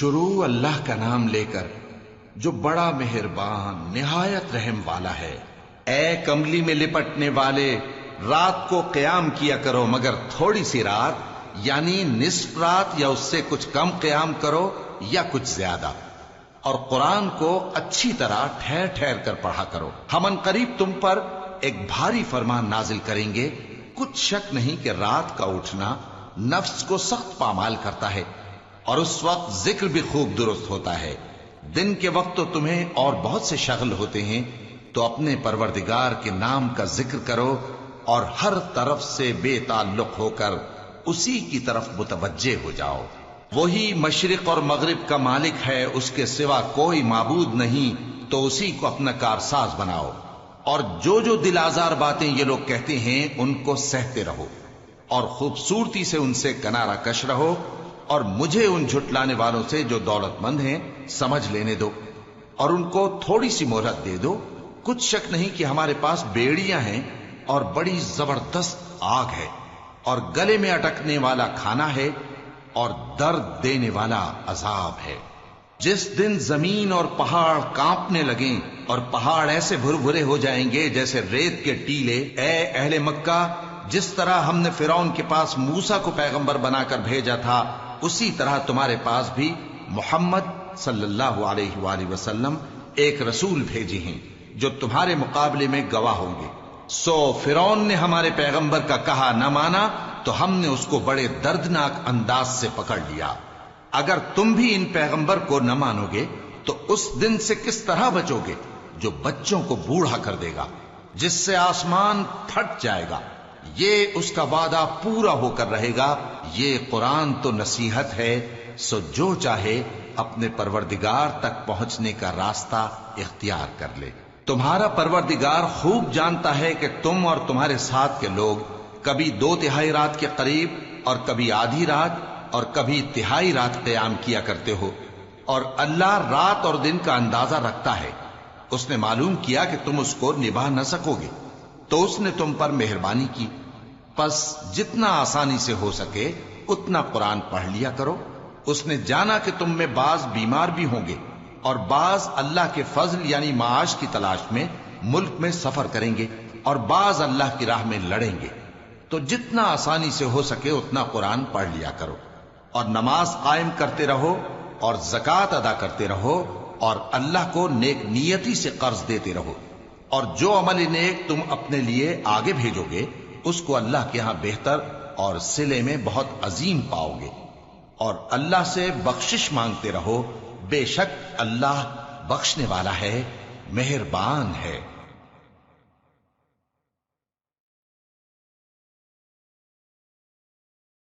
شروع اللہ کا نام لے کر جو بڑا مہربان نہایت رحم والا ہے۔ اے کملی میں لپٹنے والے، رات کو قیام کیا کرو مگر تھوڑی سی رات، یعنی نصف رات یا اس سے کچھ کم قیام کرو یا کچھ زیادہ، اور قرآن کو اچھی طرح ٹھہر ٹھہر کر پڑھا کرو۔ ہم ان قریب تم پر ایک بھاری فرمان نازل کریں گے۔ کچھ شک نہیں کہ رات کا اٹھنا نفس کو سخت پامال کرتا ہے، اور اس وقت ذکر بھی خوب درست ہوتا ہے۔ دن کے وقت تو تمہیں اور بہت سے شغل ہوتے ہیں، تو اپنے پروردگار کے نام کا ذکر کرو اور ہر طرف سے بے تعلق ہو کر اسی کی طرف متوجہ ہو جاؤ۔ وہی مشرق اور مغرب کا مالک ہے، اس کے سوا کوئی معبود نہیں، تو اسی کو اپنا کارساز بناؤ۔ اور جو دل آزار باتیں یہ لوگ کہتے ہیں ان کو سہتے رہو، اور خوبصورتی سے ان سے کنارہ کش رہو، اور مجھے ان جھٹلانے والوں سے جو دولت مند ہیں سمجھ لینے دو، اور ان کو تھوڑی سی مہلت دے دو۔ کچھ شک نہیں کہ ہمارے پاس بیڑیاں ہیں اور بڑی زبردست آگ ہے، اور گلے میں اٹکنے والا کھانا ہے، اور درد دینے والا عذاب ہے۔ جس دن زمین اور پہاڑ کانپنے لگیں اور پہاڑ ایسے بھربھرے ہو جائیں گے جیسے ریت کے ٹیلے، اے اہل مکہ، جس طرح ہم نے فرعون کے پاس موسیٰ کو پیغمبر بنا کر بھیجا تھا، اسی طرح تمہارے پاس بھی محمد صلی اللہ علیہ وآلہ وسلم ایک رسول بھیجے ہیں جو تمہارے مقابلے میں گواہ ہوں گے۔ سو فرعون نے ہمارے پیغمبر کا کہا نہ مانا تو ہم نے اس کو بڑے دردناک انداز سے پکڑ لیا۔ اگر تم بھی ان پیغمبر کو نہ مانو گے تو اس دن سے کس طرح بچو گے جو بچوں کو بوڑھا کر دے گا، جس سے آسمان پھٹ جائے گا۔ یہ اس کا وعدہ پورا ہو کر رہے گا۔ یہ قرآن تو نصیحت ہے، سو جو چاہے اپنے پروردگار تک پہنچنے کا راستہ اختیار کر لے۔ تمہارا پروردگار خوب جانتا ہے کہ تم اور تمہارے ساتھ کے لوگ کبھی 2/3 رات کے قریب اور کبھی آدھی رات اور کبھی تہائی رات قیام کیا کرتے ہو، اور اللہ رات اور دن کا اندازہ رکھتا ہے۔ اس نے معلوم کیا کہ تم اس کو نبھا نہ سکو گے، تو اس نے تم پر مہربانی کی، پس جتنا آسانی سے ہو سکے اتنا قرآن پڑھ لیا کرو۔ اس نے جانا کہ تم میں بعض بیمار بھی ہوں گے، اور بعض اللہ کے فضل یعنی معاش کی تلاش میں ملک میں سفر کریں گے، اور بعض اللہ کی راہ میں لڑیں گے، تو جتنا آسانی سے ہو سکے اتنا قرآن پڑھ لیا کرو، اور نماز قائم کرتے رہو، اور زکوٰۃ ادا کرتے رہو، اور اللہ کو نیک نیتی سے قرض دیتے رہو، اور جو عمل نیک تم اپنے لیے آگے بھیجو گے اس کو اللہ کے ہاں بہتر اور صلے میں بہت عظیم پاؤ گے۔ اور اللہ سے بخشش مانگتے رہو، بے شک اللہ بخشنے والا ہے، مہربان ہے۔